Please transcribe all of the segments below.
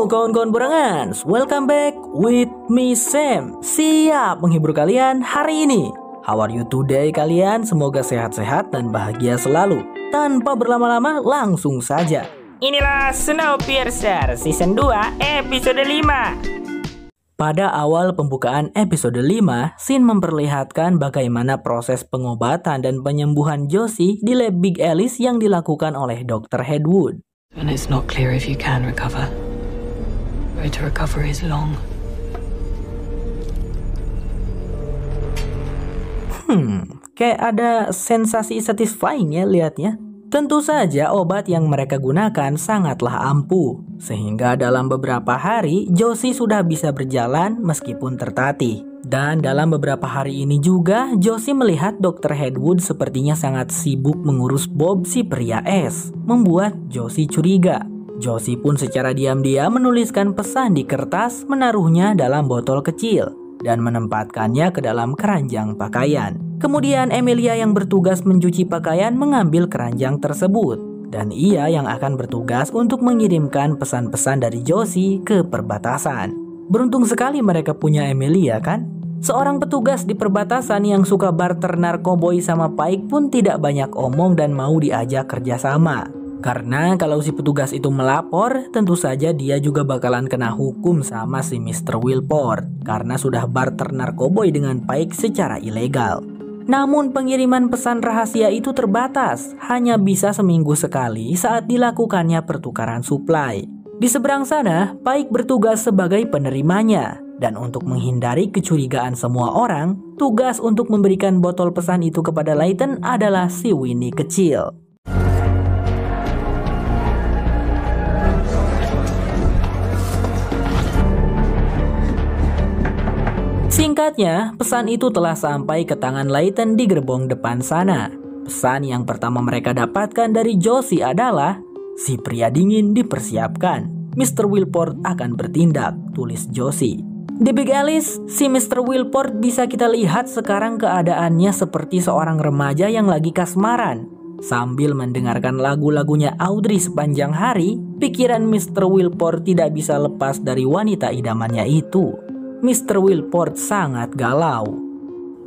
Halo kawan-kawan Burangan, welcome back with me Sam. Siap menghibur kalian hari ini. How are you today kalian? Semoga sehat-sehat dan bahagia selalu. Tanpa berlama-lama langsung saja. Inilah Snowpiercer Season 2 Episode 5. Pada awal pembukaan episode 5, Shin memperlihatkan bagaimana proses pengobatan dan penyembuhan Josie di lab Big Alice yang dilakukan oleh Dr. Hedwig. And it's not clear if you can recover. The road to recovery is long. Kayak ada sensasi satisfying ya lihatnya. Tentu saja obat yang mereka gunakan sangatlah ampuh. Sehingga dalam beberapa hari, Josie sudah bisa berjalan meskipun tertatih. Dan dalam beberapa hari ini juga, Josie melihat Dr. Hedwig sepertinya sangat sibuk mengurus Bob si pria es. Membuat Josie curiga. Josie pun secara diam-diam menuliskan pesan di kertas, menaruhnya dalam botol kecil, dan menempatkannya ke dalam keranjang pakaian. Kemudian Emilia yang bertugas mencuci pakaian mengambil keranjang tersebut. Dan ia yang akan bertugas untuk mengirimkan pesan-pesan dari Josie ke perbatasan. Beruntung sekali mereka punya Emilia kan? Seorang petugas di perbatasan yang suka barter narkoboy sama Pike pun tidak banyak omong dan mau diajak kerjasama. Karena kalau si petugas itu melapor, tentu saja dia juga bakalan kena hukum sama si Mr. Wilport. Karena sudah barter narkoboy dengan Pike secara ilegal. Namun pengiriman pesan rahasia itu terbatas, hanya bisa seminggu sekali saat dilakukannya pertukaran suplai. Di seberang sana, Pike bertugas sebagai penerimanya. Dan untuk menghindari kecurigaan semua orang, tugas untuk memberikan botol pesan itu kepada Layton adalah si Winnie kecil. Singkatnya, pesan itu telah sampai ke tangan Layton di gerbong depan sana. Pesan yang pertama mereka dapatkan dari Josie adalah, si pria dingin dipersiapkan. Mr. Wilport akan bertindak, tulis Josie. Di Big Alice, si Mr. Wilport bisa kita lihat sekarang keadaannya seperti seorang remaja yang lagi kasmaran. Sambil mendengarkan lagu-lagunya Audrey sepanjang hari, pikiran Mr. Wilport tidak bisa lepas dari wanita idamannya itu. Mr. Wilport sangat galau.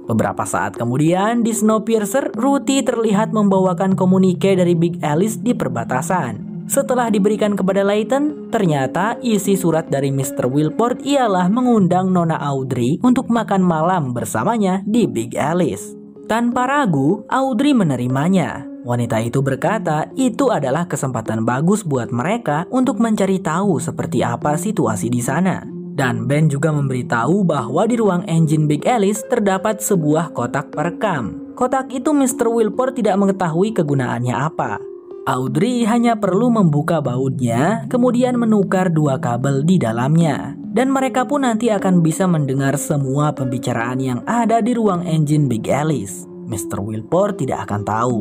Beberapa saat kemudian di Snowpiercer, Ruthie terlihat membawakan komunike dari Big Alice di perbatasan. Setelah diberikan kepada Layton, ternyata isi surat dari Mr. Wilport ialah mengundang Nona Audrey untuk makan malam bersamanya di Big Alice. Tanpa ragu, Audrey menerimanya. Wanita itu berkata itu adalah kesempatan bagus buat mereka untuk mencari tahu seperti apa situasi di sana. Dan Ben juga memberitahu bahwa di ruang engine Big Alice terdapat sebuah kotak perekam. Kotak itu Mr. Wilport tidak mengetahui kegunaannya apa. Audrey hanya perlu membuka bautnya, kemudian menukar 2 kabel di dalamnya. Dan mereka pun nanti akan bisa mendengar semua pembicaraan yang ada di ruang engine Big Alice. Mr. Wilport tidak akan tahu.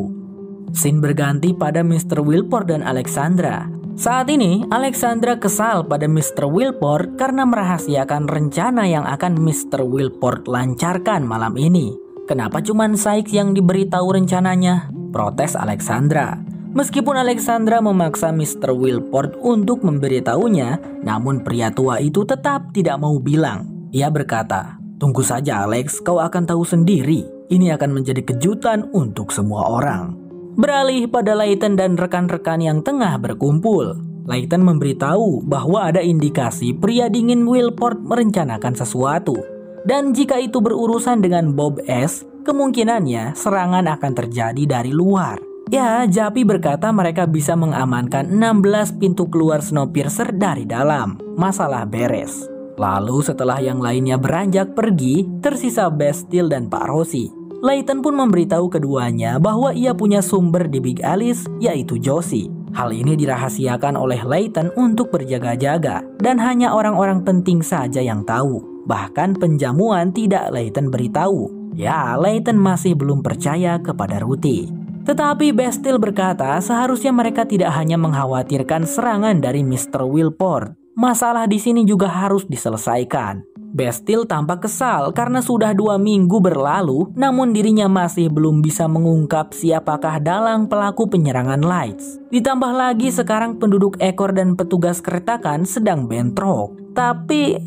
Scene berganti pada Mr. Wilport dan Alexandra. Saat ini, Alexandra kesal pada Mr. Wilport karena merahasiakan rencana yang akan Mr. Wilport lancarkan malam ini. Kenapa cuman Sykes yang diberitahu rencananya? Protes Alexandra. Meskipun Alexandra memaksa Mr. Wilport untuk memberitahunya, namun pria tua itu tetap tidak mau bilang. Ia berkata, "Tunggu saja Alex, kau akan tahu sendiri. Ini akan menjadi kejutan untuk semua orang." Beralih pada Layton dan rekan-rekan yang tengah berkumpul. Layton memberitahu bahwa ada indikasi pria dingin Wilport merencanakan sesuatu. Dan jika itu berurusan dengan Bob S, kemungkinannya serangan akan terjadi dari luar. Ya, Japi berkata mereka bisa mengamankan 16 pintu keluar Snowpiercer dari dalam. Masalah beres. Lalu setelah yang lainnya beranjak pergi, tersisa Bastille dan Pak Rossi. Layton pun memberitahu keduanya bahwa ia punya sumber di Big Alice, yaitu Josie. Hal ini dirahasiakan oleh Layton untuk berjaga-jaga, dan hanya orang-orang penting saja yang tahu. Bahkan penjamuan tidak Layton beritahu. Ya, Layton masih belum percaya kepada Ruthie. Tetapi Bastille berkata seharusnya mereka tidak hanya mengkhawatirkan serangan dari Mr. Wilport. Masalah di sini juga harus diselesaikan. Bastille tampak kesal karena sudah 2 minggu berlalu, namun dirinya masih belum bisa mengungkap siapakah dalang pelaku penyerangan Lights. Ditambah lagi sekarang penduduk Ekor dan petugas keretakan sedang bentrok. Tapi,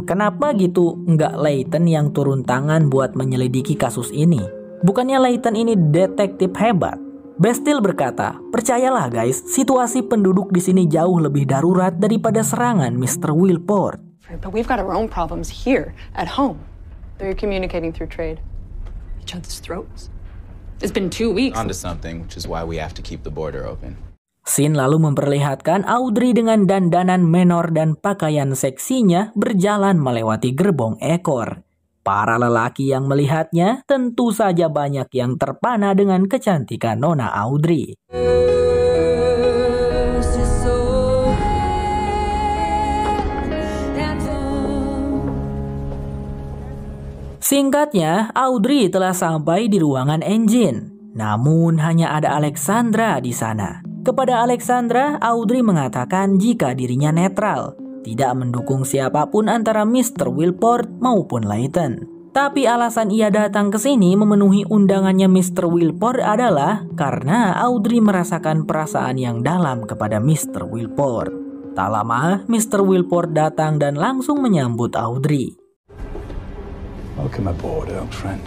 kenapa gitu nggak Layton yang turun tangan buat menyelidiki kasus ini? Bukannya Layton ini detektif hebat? Bastille berkata, percayalah guys, situasi penduduk di sini jauh lebih darurat daripada serangan Mr. Wilport. But we've got our own problems here, at home. They're communicating through trade. Each other's throats. It's been 2 weeks. Onto something, which is why we have to keep the border open. Scene lalu memperlihatkan Audrey dengan dandanan menor dan pakaian seksinya berjalan melewati gerbong Ekor. Para lelaki yang melihatnya tentu saja banyak yang terpana dengan kecantikan Nona Audrey. Singkatnya, Audrey telah sampai di ruangan engine. Namun hanya ada Alexandra di sana. Kepada Alexandra, Audrey mengatakan jika dirinya netral, tidak mendukung siapapun antara Mr. Wilport maupun Layton. Tapi alasan ia datang ke sini memenuhi undangannya Mr. Wilport adalah karena Audrey merasakan perasaan yang dalam kepada Mr. Wilport. Tak lama, Mr. Wilport datang dan langsung menyambut Audrey. Welcome aboard, old friend.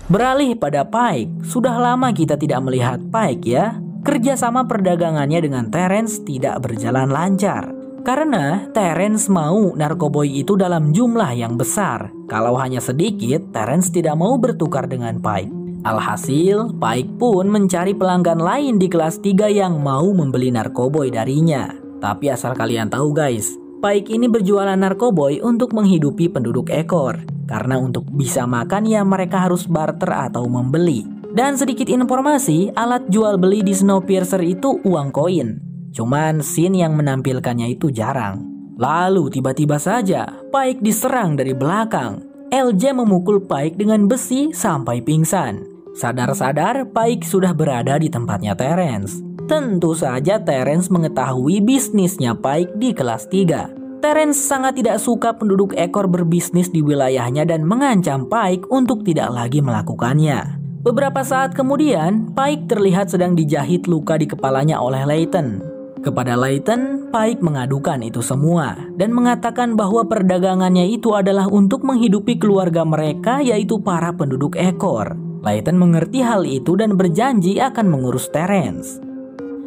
Beralih pada Pike, sudah lama kita tidak melihat Pike ya. Kerjasama perdagangannya dengan Terence tidak berjalan lancar. Karena Terence mau narkoboy itu dalam jumlah yang besar. Kalau hanya sedikit, Terence tidak mau bertukar dengan Pike. Alhasil, Pike pun mencari pelanggan lain di kelas 3 yang mau membeli narkoboy darinya. Tapi asal kalian tahu guys, Pike ini berjualan narkoboy untuk menghidupi penduduk Ekor. Karena untuk bisa makan ya mereka harus barter atau membeli. Dan sedikit informasi, alat jual beli di Snowpiercer itu uang koin. Cuman scene yang menampilkannya itu jarang. Lalu tiba-tiba saja, Pike diserang dari belakang. LJ memukul Pike dengan besi sampai pingsan. Sadar-sadar, Pike sudah berada di tempatnya Terence. Tentu saja Terence mengetahui bisnisnya Pike di kelas 3. Terence sangat tidak suka penduduk Ekor berbisnis di wilayahnya dan mengancam Pike untuk tidak lagi melakukannya. Beberapa saat kemudian, Pike terlihat sedang dijahit luka di kepalanya oleh Layton. Kepada Layton, Pike mengadukan itu semua dan mengatakan bahwa perdagangannya itu adalah untuk menghidupi keluarga mereka, yaitu para penduduk Ekor. Layton mengerti hal itu dan berjanji akan mengurus Terence.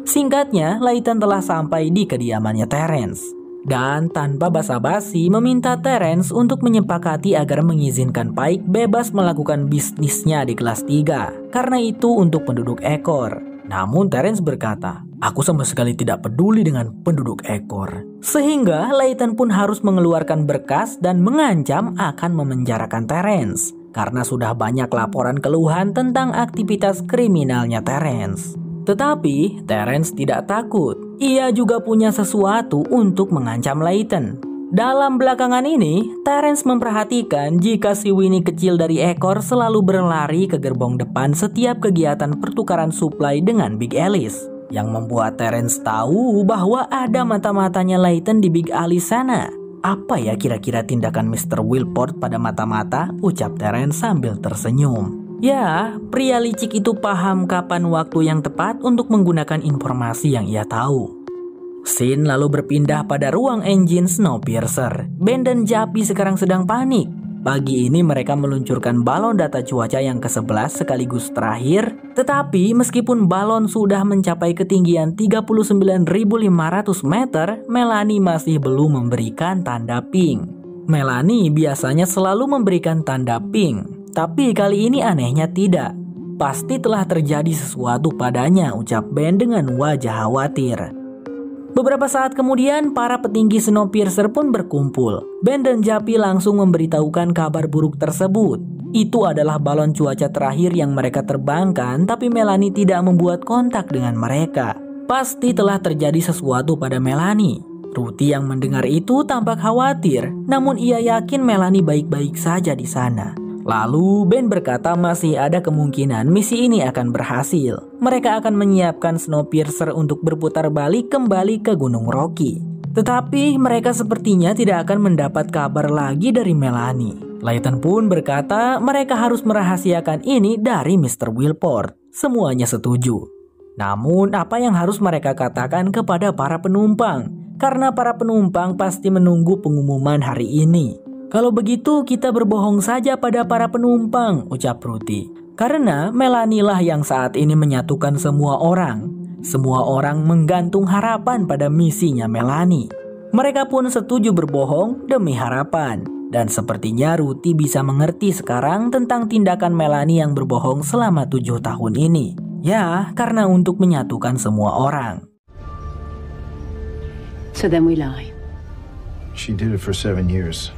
Singkatnya, Layton telah sampai di kediamannya Terence. Dan tanpa basa-basi meminta Terence untuk menyepakati agar mengizinkan Pike bebas melakukan bisnisnya di kelas 3. Karena itu untuk penduduk Ekor. Namun Terence berkata, aku sama sekali tidak peduli dengan penduduk Ekor. Sehingga Layton pun harus mengeluarkan berkas dan mengancam akan memenjarakan Terence. Karena sudah banyak laporan keluhan tentang aktivitas kriminalnya Terence. Tetapi Terence tidak takut. Ia juga punya sesuatu untuk mengancam Layton. Dalam belakangan ini, Terence memperhatikan jika si Winnie kecil dari Ekor selalu berlari ke gerbong depan setiap kegiatan pertukaran suplai dengan Big Alice. Yang membuat Terence tahu bahwa ada mata-matanya Layton di Big Alice sana. Apa ya kira-kira tindakan Mr. Wilport pada mata-mata? Ucap Terence sambil tersenyum. Ya, pria licik itu paham kapan waktu yang tepat untuk menggunakan informasi yang ia tahu. Scene lalu berpindah pada ruang engine Snowpiercer. Ben dan Jappy sekarang sedang panik. Pagi ini mereka meluncurkan balon data cuaca yang ke-11 sekaligus terakhir. Tetapi meskipun balon sudah mencapai ketinggian 39.500 meter, Melanie masih belum memberikan tanda ping. Melanie biasanya selalu memberikan tanda ping, tapi kali ini anehnya tidak. Pasti telah terjadi sesuatu padanya, ucap Ben dengan wajah khawatir. Beberapa saat kemudian, para petinggi Snowpiercer pun berkumpul. Ben dan Jappy langsung memberitahukan kabar buruk tersebut. Itu adalah balon cuaca terakhir yang mereka terbangkan, tapi Melanie tidak membuat kontak dengan mereka. Pasti telah terjadi sesuatu pada Melanie. Ruthie yang mendengar itu tampak khawatir, namun ia yakin Melanie baik-baik saja di sana. Lalu Ben berkata masih ada kemungkinan misi ini akan berhasil. mereka akan menyiapkan Snowpiercer untuk berputar balik kembali ke Gunung Rocky. Tetapi mereka sepertinya tidak akan mendapat kabar lagi dari Melanie. Layton pun berkata mereka harus merahasiakan ini dari Mr. Wilport. Semuanya setuju. Namun apa yang harus mereka katakan kepada para penumpang? Karena para penumpang pasti menunggu pengumuman hari ini. Kalau begitu kita berbohong saja pada para penumpang, ucap Ruthie. Karena Melanie lah yang saat ini menyatukan semua orang. Semua orang menggantung harapan pada misinya Melanie. Mereka pun setuju berbohong demi harapan. Dan sepertinya Ruthie bisa mengerti sekarang tentang tindakan Melanie yang berbohong selama 7 tahun ini. Ya, karena untuk menyatukan semua orang. So then we lie. She did it for 7 years.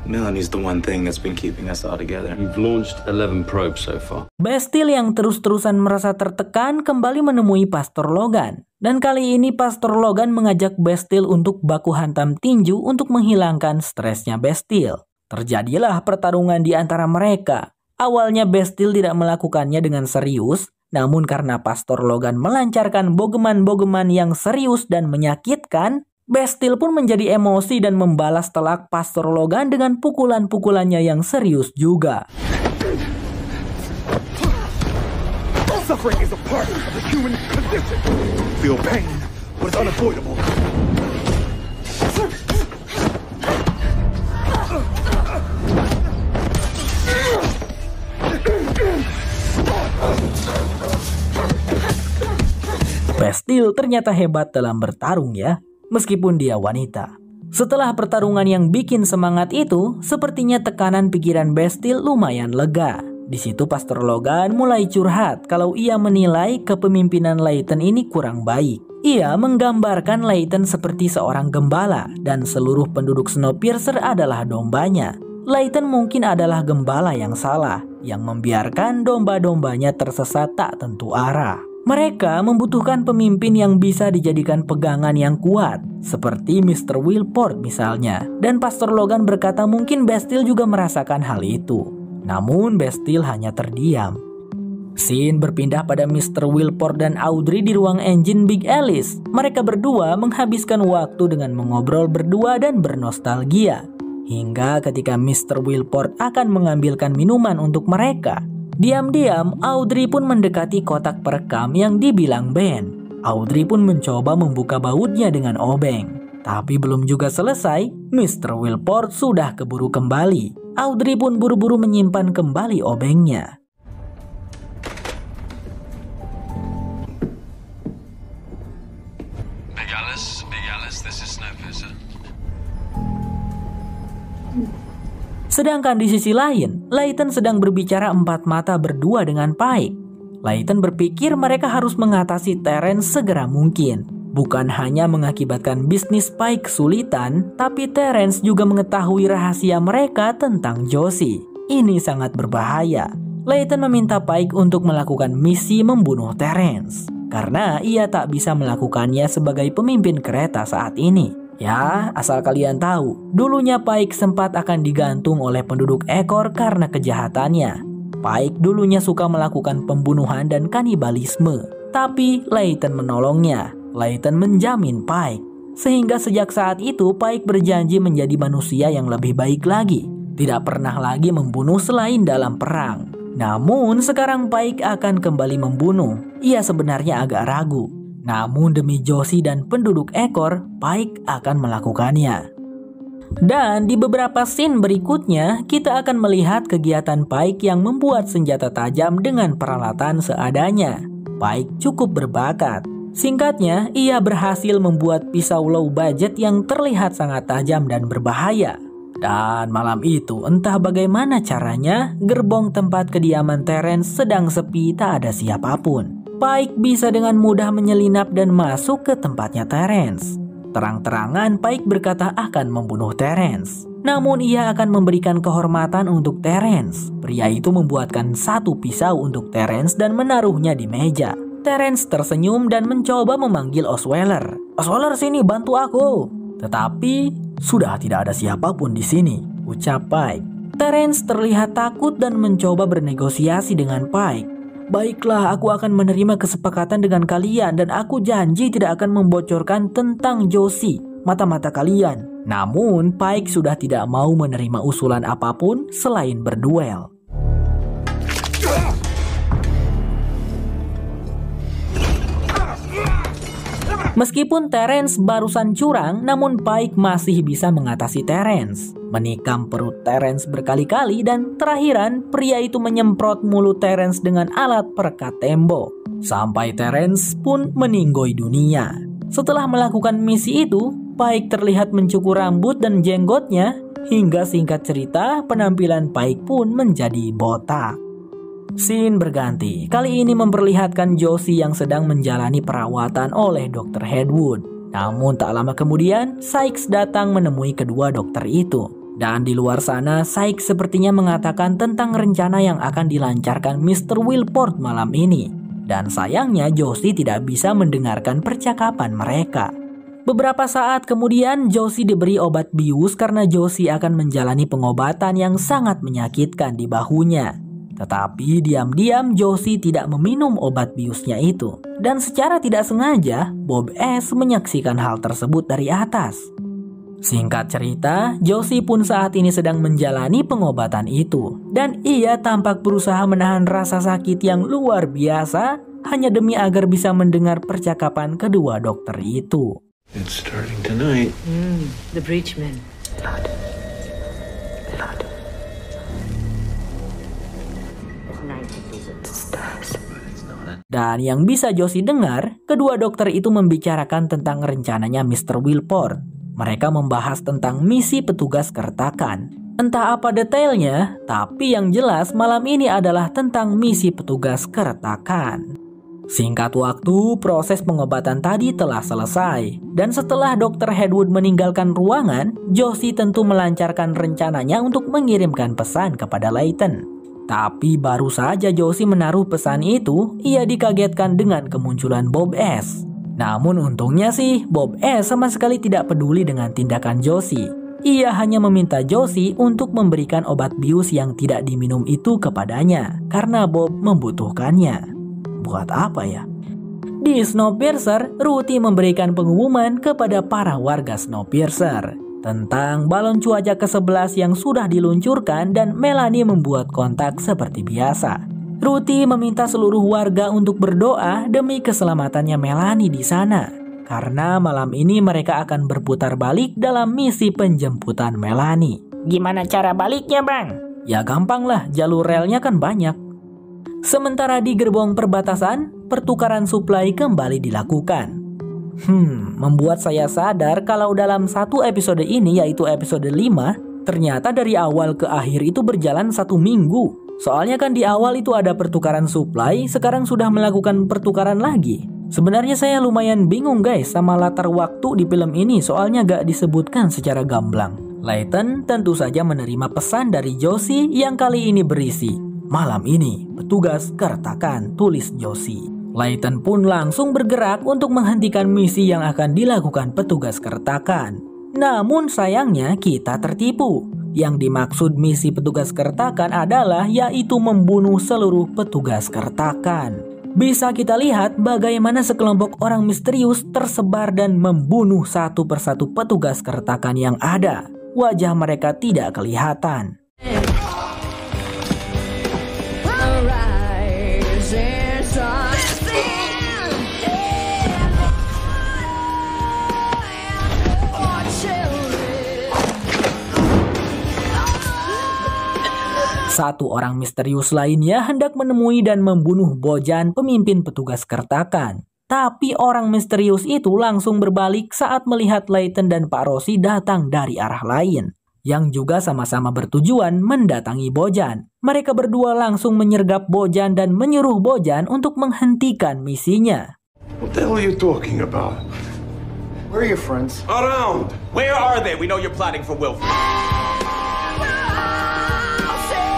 Melanie's the one thing that's been keeping us all together. You've launched 11 probes so far. Bastille yang terus-terusan merasa tertekan kembali menemui Pastor Logan. Dan kali ini Pastor Logan mengajak Bastille untuk baku hantam tinju untuk menghilangkan stresnya Bastille. Terjadilah pertarungan di antara mereka. Awalnya Bastille tidak melakukannya dengan serius, namun karena Pastor Logan melancarkan bogeman-bogeman yang serius dan menyakitkan, Bastille pun menjadi emosi dan membalas telak Pastor Logan dengan pukulan-pukulannya yang serius juga. Suffering is a part of the human condition. Feel pain, but it's unavoidable. Bastille ternyata hebat dalam bertarung ya. Meskipun dia wanita. Setelah pertarungan yang bikin semangat itu, sepertinya tekanan pikiran Bastille lumayan lega. Di situ Pastor Logan mulai curhat kalau ia menilai kepemimpinan Layton ini kurang baik. Ia menggambarkan Layton seperti seorang gembala dan seluruh penduduk Snowpiercer adalah dombanya. Layton mungkin adalah gembala yang salah, yang membiarkan domba-dombanya tersesat tak tentu arah. Mereka membutuhkan pemimpin yang bisa dijadikan pegangan yang kuat, seperti Mr. Wilport misalnya. Dan Pastor Logan berkata mungkin Bastille juga merasakan hal itu. Namun Bastille hanya terdiam. Scene berpindah pada Mr. Wilport dan Audrey di ruang engine Big Alice. Mereka berdua menghabiskan waktu dengan mengobrol berdua dan bernostalgia. Hingga ketika Mr. Wilport akan mengambilkan minuman untuk mereka, diam-diam Audrey pun mendekati kotak perekam yang dibilang Ben. Audrey pun mencoba membuka bautnya dengan obeng. Tapi belum juga selesai, Mr. Wilport sudah keburu kembali. Audrey pun buru-buru menyimpan kembali obengnya. Big Alice, this is Snowpiercer. Sedangkan di sisi lain, Layton sedang berbicara empat mata berdua dengan Pike. Layton berpikir mereka harus mengatasi Terrence segera mungkin. Bukan hanya mengakibatkan bisnis Pike kesulitan, tapi Terrence juga mengetahui rahasia mereka tentang Josie. Ini sangat berbahaya. Layton meminta Pike untuk melakukan misi membunuh Terrence, karena ia tak bisa melakukannya sebagai pemimpin kereta saat ini. Ya, asal kalian tahu, dulunya Pike sempat akan digantung oleh penduduk ekor karena kejahatannya. Pike dulunya suka melakukan pembunuhan dan kanibalisme, tapi Layton menolongnya. Layton menjamin Pike. Sehingga sejak saat itu Pike berjanji menjadi manusia yang lebih baik lagi. Tidak pernah lagi membunuh selain dalam perang. Namun sekarang Pike akan kembali membunuh. Ia sebenarnya agak ragu. Namun demi Josie dan penduduk ekor, Pike akan melakukannya. Dan di beberapa scene berikutnya, kita akan melihat kegiatan Pike yang membuat senjata tajam dengan peralatan seadanya. Pike cukup berbakat. Singkatnya, ia berhasil membuat pisau low budget yang terlihat sangat tajam dan berbahaya. Dan malam itu, entah bagaimana caranya, gerbong tempat kediaman Terrence sedang sepi, tak ada siapapun. Pike bisa dengan mudah menyelinap dan masuk ke tempatnya Terrence. Terang-terangan Pike berkata akan membunuh Terrence. Namun ia akan memberikan kehormatan untuk Terrence. Pria itu membuatkan satu pisau untuk Terrence dan menaruhnya di meja. Terrence tersenyum dan mencoba memanggil Osweiler. Osweiler, sini bantu aku. Tetapi sudah tidak ada siapapun di sini, ucap Pike. Terrence terlihat takut dan mencoba bernegosiasi dengan Pike. Baiklah, aku akan menerima kesepakatan dengan kalian dan aku janji tidak akan membocorkan tentang Josie mata-mata kalian. Namun, Pike sudah tidak mau menerima usulan apapun selain berduel. Meskipun Terence barusan curang, namun Pike masih bisa mengatasi Terence. Menikam perut Terence berkali-kali dan terakhiran pria itu menyemprot mulut Terence dengan alat perekat tembok. Sampai Terence pun meninggoy dunia. Setelah melakukan misi itu, Pike terlihat mencukur rambut dan jenggotnya, hingga singkat cerita penampilan Pike pun menjadi botak. Scene berganti, kali ini memperlihatkan Josie yang sedang menjalani perawatan oleh Dr. Hedwood. Namun tak lama kemudian, Sykes datang menemui kedua dokter itu. Dan di luar sana, Sykes sepertinya mengatakan tentang rencana yang akan dilancarkan Mr. Wilport malam ini. Dan sayangnya Josie tidak bisa mendengarkan percakapan mereka. Beberapa saat kemudian, Josie diberi obat bius karena Josie akan menjalani pengobatan yang sangat menyakitkan di bahunya. Tetapi diam-diam Josie tidak meminum obat biusnya itu. Dan secara tidak sengaja, Bob S. menyaksikan hal tersebut dari atas. Singkat cerita, Josie pun saat ini sedang menjalani pengobatan itu. Dan ia tampak berusaha menahan rasa sakit yang luar biasa hanya demi agar bisa mendengar percakapan kedua dokter itu. It's starting tonight. The breachman. Blood. Blood. Dan yang bisa Josie dengar, kedua dokter itu membicarakan tentang rencananya Mr. Wilport. Mereka membahas tentang misi petugas kertakan. Entah apa detailnya, tapi yang jelas malam ini adalah tentang misi petugas kertakan. Singkat waktu, proses pengobatan tadi telah selesai. Dan setelah Dr. Hedwood meninggalkan ruangan, Josie tentu melancarkan rencananya untuk mengirimkan pesan kepada Layton. Tapi baru saja Josie menaruh pesan itu, ia dikagetkan dengan kemunculan Bob S. Namun untungnya sih, Bob S sama sekali tidak peduli dengan tindakan Josie. Ia hanya meminta Josie untuk memberikan obat bius yang tidak diminum itu kepadanya, karena Bob membutuhkannya. Buat apa ya? Di Snowpiercer, Ruthie memberikan pengumuman kepada para warga Snowpiercer tentang balon cuaca ke-11 yang sudah diluncurkan dan Melanie membuat kontak seperti biasa. Ruthie meminta seluruh warga untuk berdoa demi keselamatannya Melanie di sana. Karena malam ini mereka akan berputar balik dalam misi penjemputan Melanie. Gimana cara baliknya, Bang? Ya gampang lah, jalur relnya kan banyak. Sementara di gerbong perbatasan, pertukaran suplai kembali dilakukan. Membuat saya sadar kalau dalam satu episode ini, yaitu episode 5, ternyata dari awal ke akhir itu berjalan 1 minggu. Soalnya kan di awal itu ada pertukaran suplai, sekarang sudah melakukan pertukaran lagi. Sebenarnya saya lumayan bingung guys sama latar waktu di film ini, soalnya gak disebutkan secara gamblang. Layton tentu saja menerima pesan dari Josie yang kali ini berisi, "Malam ini, petugas kertakan," tulis Josie. Layton pun langsung bergerak untuk menghentikan misi yang akan dilakukan petugas kertakan. Namun sayangnya kita tertipu. Yang dimaksud misi petugas kertakan adalah yaitu membunuh seluruh petugas kertakan. Bisa kita lihat bagaimana sekelompok orang misterius tersebar dan membunuh satu persatu petugas kertakan yang ada. Wajah mereka tidak kelihatan. Satu orang misterius lainnya hendak menemui dan membunuh Bojan, pemimpin petugas kertakan. Tapi orang misterius itu langsung berbalik saat melihat Layton dan Pak Rossi datang dari arah lain, yang juga sama-sama bertujuan mendatangi Bojan. Mereka berdua langsung menyergap Bojan dan menyuruh Bojan untuk menghentikan misinya. What the hell are you talking about? Where are your friends? Around! Where are they? We know you're plotting for Wilfred.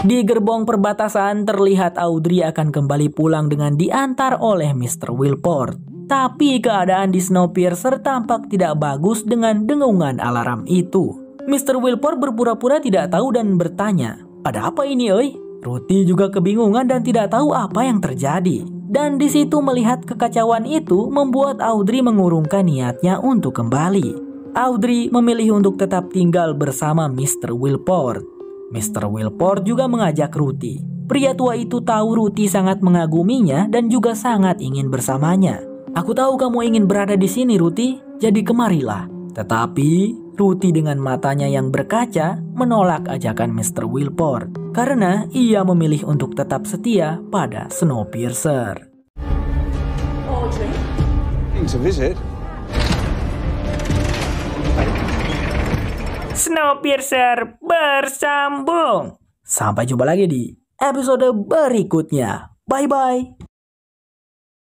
Di gerbong perbatasan terlihat Audrey akan kembali pulang dengan diantar oleh Mr. Wilport. Tapi keadaan di Snowpiercer tampak tidak bagus dengan dengungan alarm itu. Mr. Wilport berpura-pura tidak tahu dan bertanya, "Ada apa ini, oi?" Ruthie juga kebingungan dan tidak tahu apa yang terjadi. Dan di situ melihat kekacauan itu membuat Audrey mengurungkan niatnya untuk kembali. Audrey memilih untuk tetap tinggal bersama Mr. Wilport. Mr. Wilport juga mengajak Ruthie. Pria tua itu tahu Ruthie sangat mengaguminya dan juga sangat ingin bersamanya. "Aku tahu kamu ingin berada di sini, Ruthie, jadi kemarilah." Tetapi Ruthie dengan matanya yang berkaca menolak ajakan Mr. Wilport karena ia memilih untuk tetap setia pada Snowpiercer. To visit. Snowpiercer bersambung. Sampai jumpa lagi di episode berikutnya. Bye-bye.